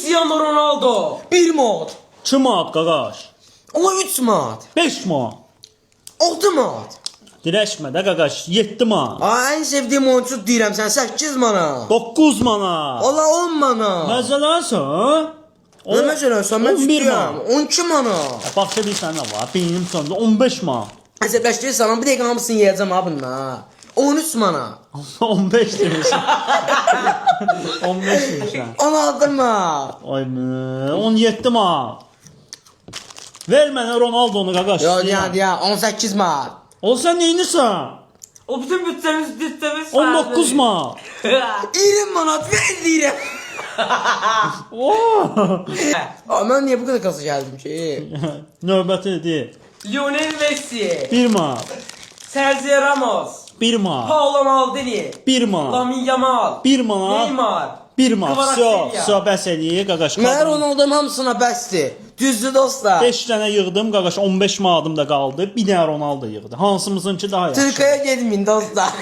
Cristiano Ronaldo. 1 manat. 2 manat qaqaş. Ola 3 manat. 5 manat. 6 manat. Dirəşmə də qaqaş. 7 manat. Ay, en sevdiğim oyuncu deyirəm sən 8 manat. 9 manat. Ola 10 manat. Məzələnsən? Ne mesela sen ben 11 tutuyorum. manat. 12 manat. Baxça bir sənə var. Benim sonunda 15 manat. Hesaplaştırırsan bir dakika hamısını yiyeceğim ha bununla. 13 manat. 15 demişəm. 15 demişəm. 16 manat. Ay mı? 17 manat. Ver mənə Ronaldonu qaqaş. Yok ya 18 manat. Olsa neynirsən? O bütün bütçemiz 19 manat. 20 manat ver deyirəm. Oo. Aa, ben niye bu kadar kasa geldim ki? Növbəti deyil. Lionel Messi. 1 manat. Sergio Ramos. 1 manat. Paolo Maldini. 1 manat. Lamine Yamal. 1 manat. Neymar. 1 manat. Kvaratskhelia. Bəs eləyir qaqaş. Mən Ronaldo'nun hamısına bəsdir. Düzdür dostlar. 5 dənə yığdım qaqaş, 15 manadım da qaldı. Bir dənə Ronaldo yığdı. Hansımızınki daha yaxşı? Türkiye'ye gelmeyin dostlar.